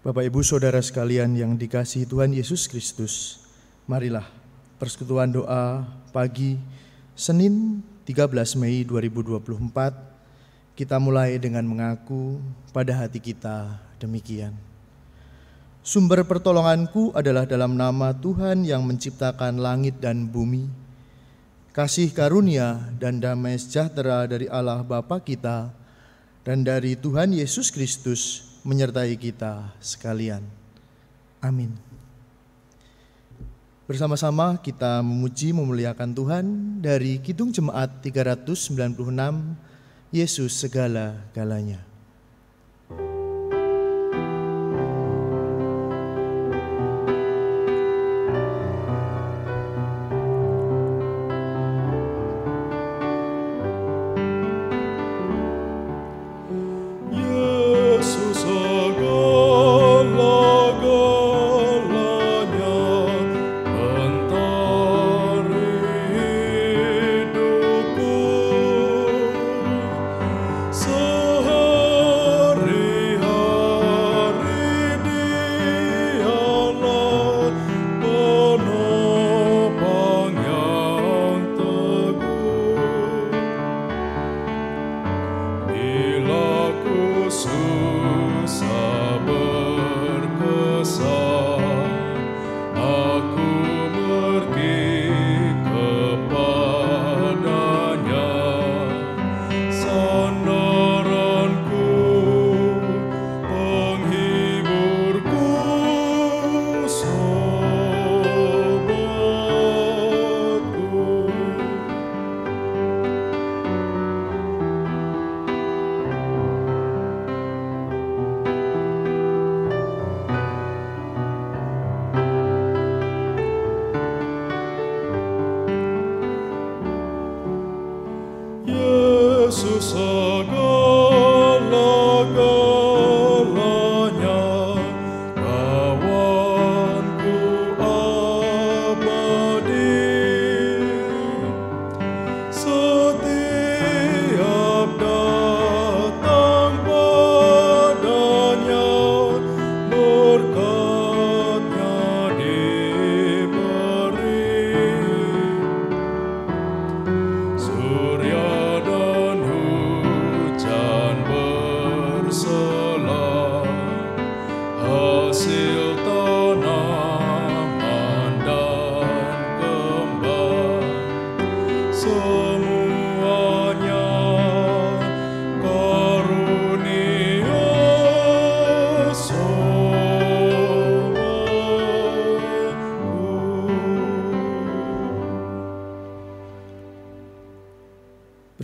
Bapak Ibu Saudara sekalian yang dikasihi Tuhan Yesus Kristus, marilah persekutuan doa pagi Senin 13 Mei 2024 kita mulai dengan mengaku pada hati kita demikian. Sumber pertolonganku adalah dalam nama Tuhan yang menciptakan langit dan bumi. Kasih karunia dan damai sejahtera dari Allah Bapa kita dan dari Tuhan Yesus Kristus menyertai kita sekalian. Amin. Bersama-sama kita memuji memuliakan Tuhan dari Kidung Jemaat 396, Yesus segala-galanya.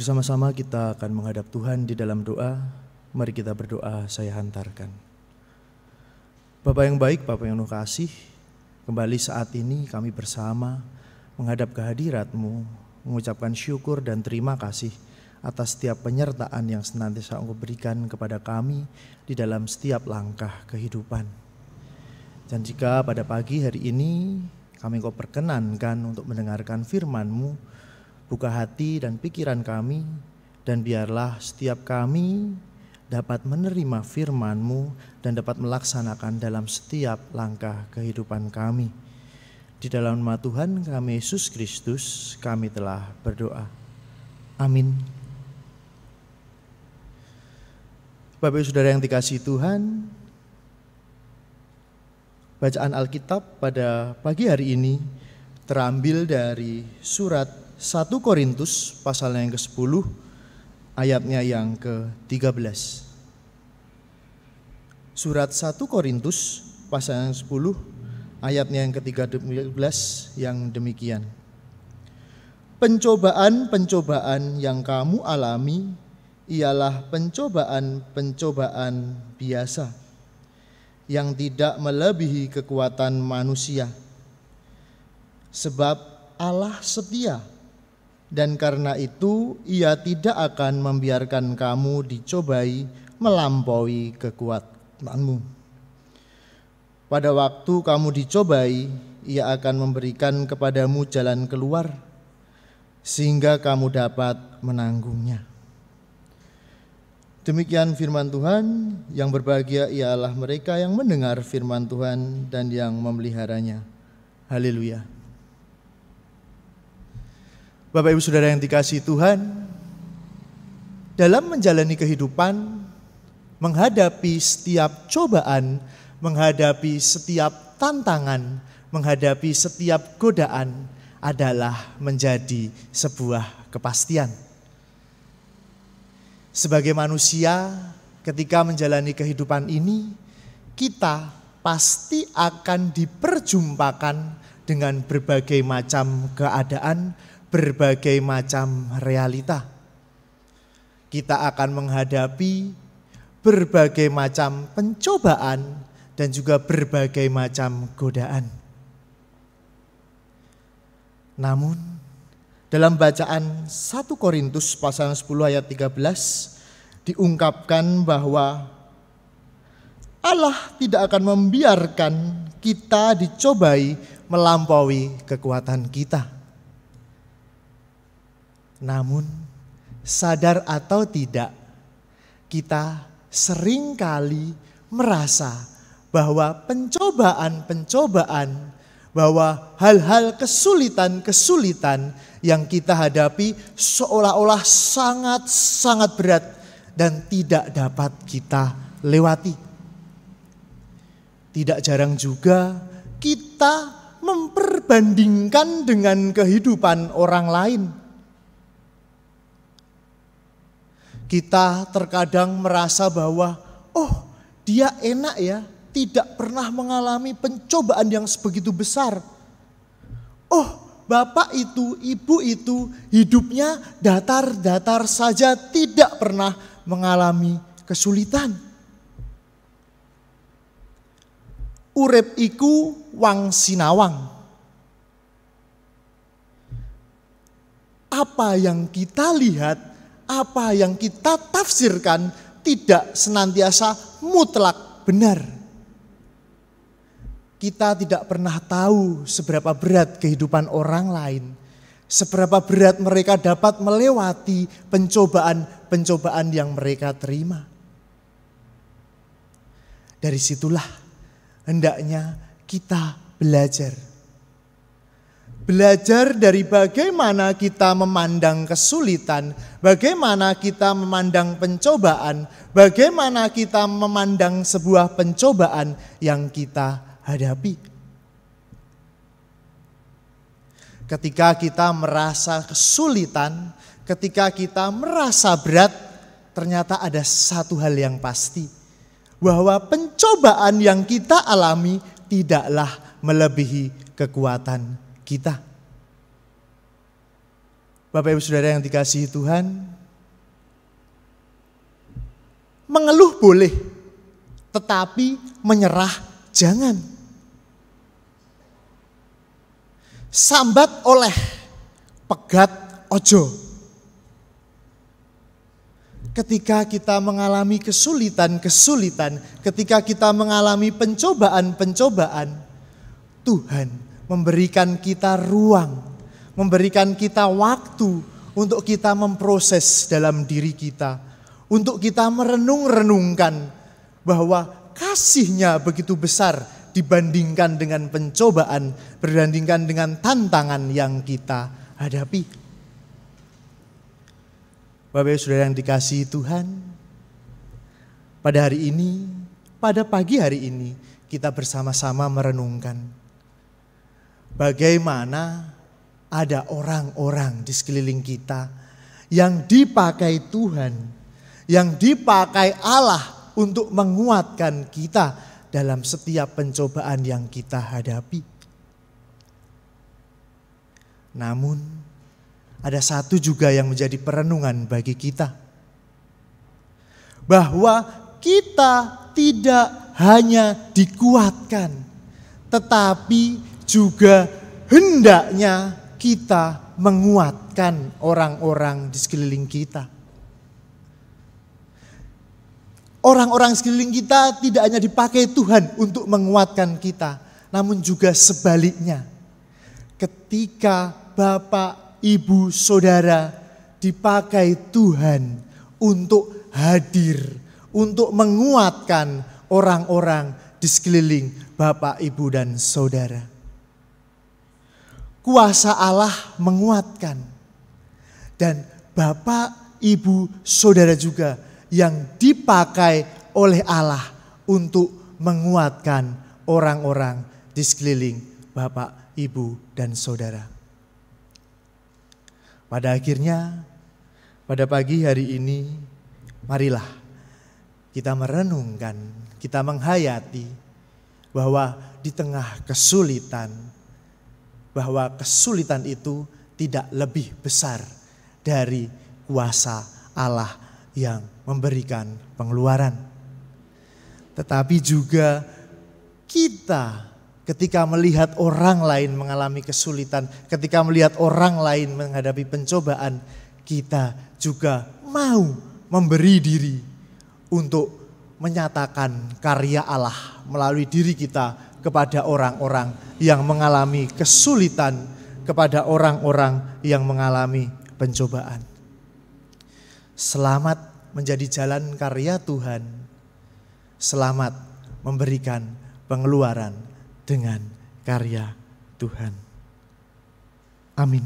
Bersama-sama kita akan menghadap Tuhan di dalam doa. Mari kita berdoa, saya hantarkan. Bapa yang baik, Bapa yang penuh kasih, kembali saat ini kami bersama menghadap kehadirat-Mu, mengucapkan syukur dan terima kasih atas setiap penyertaan yang senantiasa Engkau berikan kepada kami di dalam setiap langkah kehidupan. Dan jika pada pagi hari ini kami Engkau perkenankan untuk mendengarkan firman-Mu, buka hati dan pikiran kami, dan biarlah setiap kami dapat menerima firman-Mu dan dapat melaksanakan dalam setiap langkah kehidupan kami. Di dalam nama Tuhan kami Yesus Kristus kami telah berdoa. Amin. Bapak Ibu Saudara yang dikasihi Tuhan, bacaan Alkitab pada pagi hari ini terambil dari surat 1 Korintus pasal yang ke-10 ayatnya yang ke-13. Surat 1 Korintus pasal yang 10 ayatnya yang ke-13 yang demikian. Pencobaan-pencobaan yang kamu alami ialah pencobaan-pencobaan biasa yang tidak melebihi kekuatan manusia. Sebab Allah setia, dan karena itu Ia tidak akan membiarkan kamu dicobai melampaui kekuatanmu. Pada waktu kamu dicobai, Ia akan memberikan kepadamu jalan keluar, sehingga kamu dapat menanggungnya. Demikian firman Tuhan, yang berbahagia ialah mereka yang mendengar firman Tuhan dan yang memeliharanya. Haleluya. Bapak Ibu Saudara yang dikasihi Tuhan, dalam menjalani kehidupan, menghadapi setiap cobaan, menghadapi setiap tantangan, menghadapi setiap godaan adalah menjadi sebuah kepastian. Sebagai manusia, ketika menjalani kehidupan ini, kita pasti akan diperjumpakan dengan berbagai macam keadaan, berbagai macam realita. Kita akan menghadapi berbagai macam pencobaan dan juga berbagai macam godaan. Namun, dalam bacaan 1 Korintus pasal 10 ayat 13 diungkapkan bahwa Allah tidak akan membiarkan kita dicobai melampaui kekuatan kita. Namun, sadar atau tidak, kita seringkali merasa bahwa pencobaan-pencobaan, bahwa hal-hal kesulitan-kesulitan yang kita hadapi seolah-olah sangat-sangat berat dan tidak dapat kita lewati. Tidak jarang juga kita memperbandingkan dengan kehidupan orang lain. Kita terkadang merasa bahwa, dia enak ya, tidak pernah mengalami pencobaan yang sebegitu besar. Bapak itu, ibu itu hidupnya datar-datar saja, tidak pernah mengalami kesulitan. Urip iku wang sinawang. Apa yang kita lihat, apa yang kita tafsirkan tidak senantiasa mutlak benar. Kita tidak pernah tahu seberapa berat kehidupan orang lain, seberapa berat mereka dapat melewati pencobaan-pencobaan yang mereka terima. Dari situlah hendaknya kita belajar. Belajar dari bagaimana kita memandang kesulitan, bagaimana kita memandang pencobaan, bagaimana kita memandang sebuah pencobaan yang kita hadapi. Ketika kita merasa kesulitan, ketika kita merasa berat, ternyata ada satu hal yang pasti, bahwa pencobaan yang kita alami tidaklah melebihi kekuatan kita. Bapak Ibu Saudara yang dikasihi Tuhan, mengeluh boleh, tetapi menyerah jangan. Sambat oleh, pegat ojo. Ketika kita mengalami kesulitan-kesulitan, ketika kita mengalami pencobaan-pencobaan, Tuhan memberikan kita ruang, memberikan kita waktu untuk kita memproses dalam diri kita, untuk kita merenung-renungkan bahwa kasih-Nya begitu besar dibandingkan dengan pencobaan, berbandingkan dengan tantangan yang kita hadapi. Bapak Ibu Saudara yang dikasihi Tuhan, pada hari ini, pada pagi hari ini, kita bersama-sama merenungkan bagaimana ada orang-orang di sekeliling kita yang dipakai Tuhan, yang dipakai Allah untuk menguatkan kita dalam setiap pencobaan yang kita hadapi. Namun, ada satu juga yang menjadi perenungan bagi kita, bahwa kita tidak hanya dikuatkan, tetapi juga hendaknya kita menguatkan orang-orang di sekeliling kita. Orang-orang sekeliling kita tidak hanya dipakai Tuhan untuk menguatkan kita, namun juga sebaliknya. Ketika Bapak, Ibu, Saudara dipakai Tuhan untuk hadir untuk menguatkan orang-orang di sekeliling Bapak, Ibu, dan Saudara. Kuasa Allah menguatkan. Dan Bapak, Ibu, Saudara juga yang dipakai oleh Allah untuk menguatkan orang-orang di sekeliling Bapak, Ibu, dan Saudara. Pada akhirnya, pada pagi hari ini, marilah kita merenungkan, kita menghayati bahwa di tengah kesulitan, bahwa kesulitan itu tidak lebih besar dari kuasa Allah yang memberikan pengeluaran. Tetapi juga kita ketika melihat orang lain mengalami kesulitan, ketika melihat orang lain menghadapi pencobaan, kita juga mau memberi diri untuk menyatakan karya Allah melalui diri kita kepada orang-orang yang mengalami kesulitan, kepada orang-orang yang mengalami pencobaan. Selamat menjadi jalan karya Tuhan. Selamat memberikan pengeluaran dengan karya Tuhan. Amin.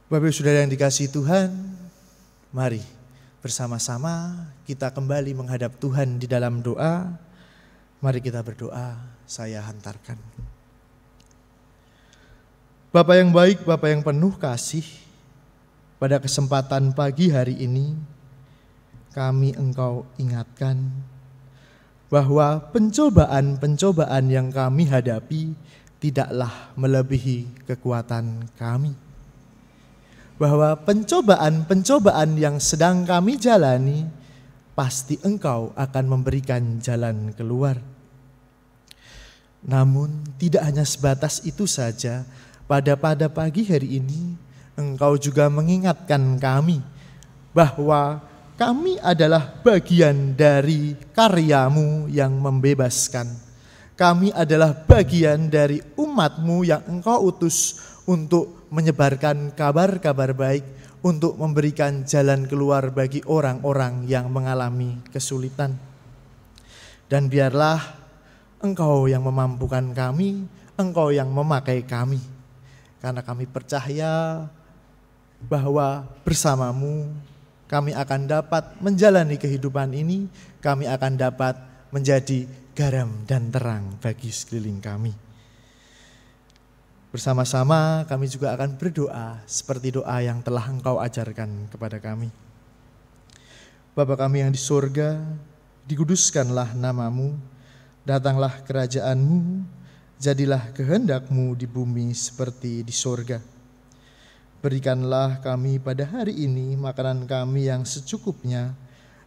Bapak Saudara yang dikasihi Tuhan, mari bersama-sama kita kembali menghadap Tuhan di dalam doa. Mari kita berdoa, saya hantarkan. Bapa yang baik, Bapa yang penuh kasih, pada kesempatan pagi hari ini kami Engkau ingatkan bahwa pencobaan-pencobaan yang kami hadapi tidaklah melebihi kekuatan kami. Bahwa pencobaan-pencobaan yang sedang kami jalani, pasti Engkau akan memberikan jalan keluar. Namun tidak hanya sebatas itu saja, pada pagi hari ini Engkau juga mengingatkan kami bahwa kami adalah bagian dari karya-Mu yang membebaskan. Kami adalah bagian dari umat-Mu yang Engkau utus untuk menyebarkan kabar-kabar baik, untuk memberikan jalan keluar bagi orang-orang yang mengalami kesulitan. Dan biarlah Engkau yang memampukan kami, Engkau yang memakai kami. Karena kami percaya bahwa bersama-Mu kami akan dapat menjalani kehidupan ini, kami akan dapat menjadi garam dan terang bagi sekeliling kami. Bersama-sama kami juga akan berdoa seperti doa yang telah Engkau ajarkan kepada kami. Bapa kami yang di surga, dikuduskanlah nama-Mu, datanglah kerajaan-Mu, jadilah kehendak-Mu di bumi seperti di surga. Berikanlah kami pada hari ini makanan kami yang secukupnya,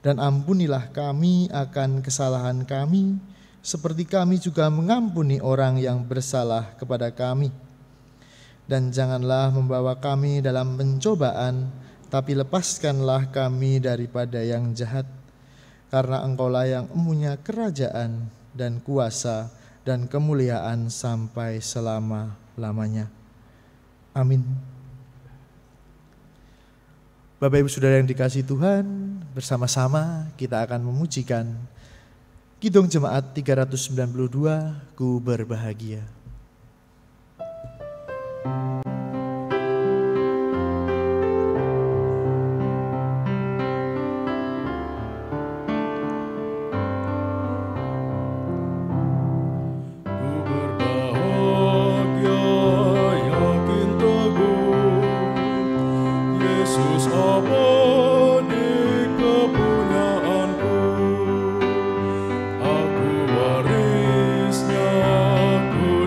dan ampunilah kami akan kesalahan kami, seperti kami juga mengampuni orang yang bersalah kepada kami. Dan janganlah membawa kami dalam pencobaan, tapi lepaskanlah kami daripada yang jahat. Karena Engkaulah yang empunya kerajaan dan kuasa dan kemuliaan sampai selama-lamanya. Amin. Bapak Ibu Saudara yang dikasihi Tuhan, bersama-sama kita akan memujikan Kidung Jemaat 392, Ku Berbahagia. Aku warisnya, ku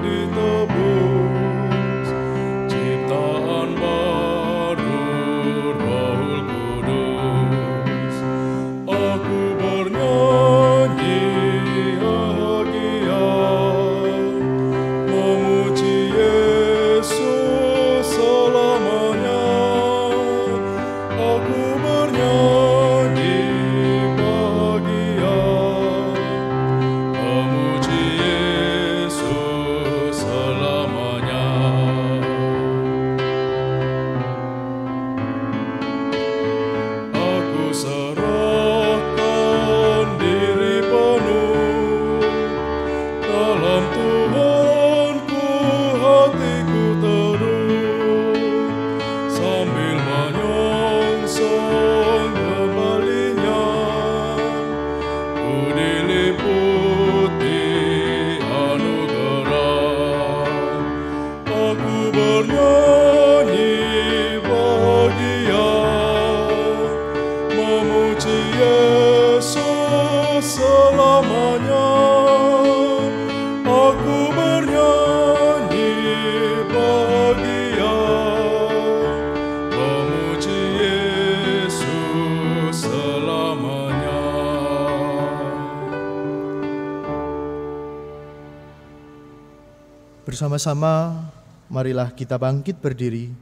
bernyanyi bahagia, memuji Yesus selamanya. Aku bernyanyi bahagia, memuji Yesus selamanya. Bersama-sama, marilah kita bangkit berdiri,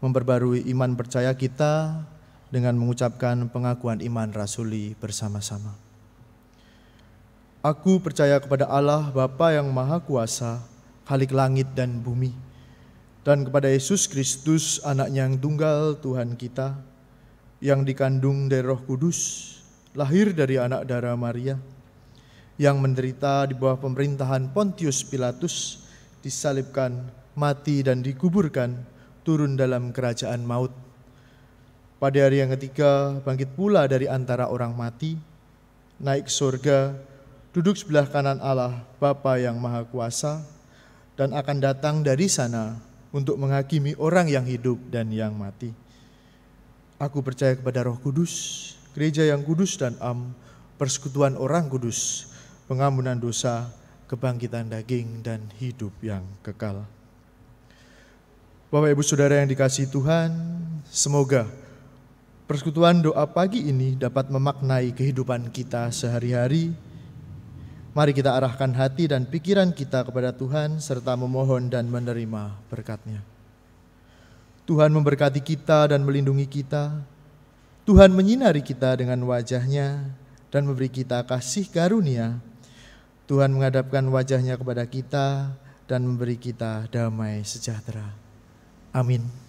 memperbarui iman percaya kita dengan mengucapkan pengakuan iman rasuli bersama-sama. Aku percaya kepada Allah Bapa yang Maha Kuasa, Khalik langit dan bumi, dan kepada Yesus Kristus, Anaknya yang tunggal Tuhan kita, yang dikandung dari Roh Kudus, lahir dari anak darah Maria, yang menderita di bawah pemerintahan Pontius Pilatus, disalibkan, mati dan dikuburkan, turun dalam kerajaan maut. Pada hari yang ketiga bangkit pula dari antara orang mati, naik ke surga, duduk sebelah kanan Allah Bapa yang Maha Kuasa, dan akan datang dari sana untuk menghakimi orang yang hidup dan yang mati. Aku percaya kepada Roh Kudus, gereja yang kudus dan am, persekutuan orang kudus, pengampunan dosa, kebangkitan daging dan hidup yang kekal. Bapak Ibu Saudara yang dikasihi Tuhan, semoga persekutuan doa pagi ini dapat memaknai kehidupan kita sehari-hari. Mari kita arahkan hati dan pikiran kita kepada Tuhan serta memohon dan menerima berkat-Nya. Tuhan memberkati kita dan melindungi kita. Tuhan menyinari kita dengan wajah-Nya dan memberi kita kasih karunia. Tuhan menghadapkan wajah-Nya kepada kita dan memberi kita damai sejahtera. Amin.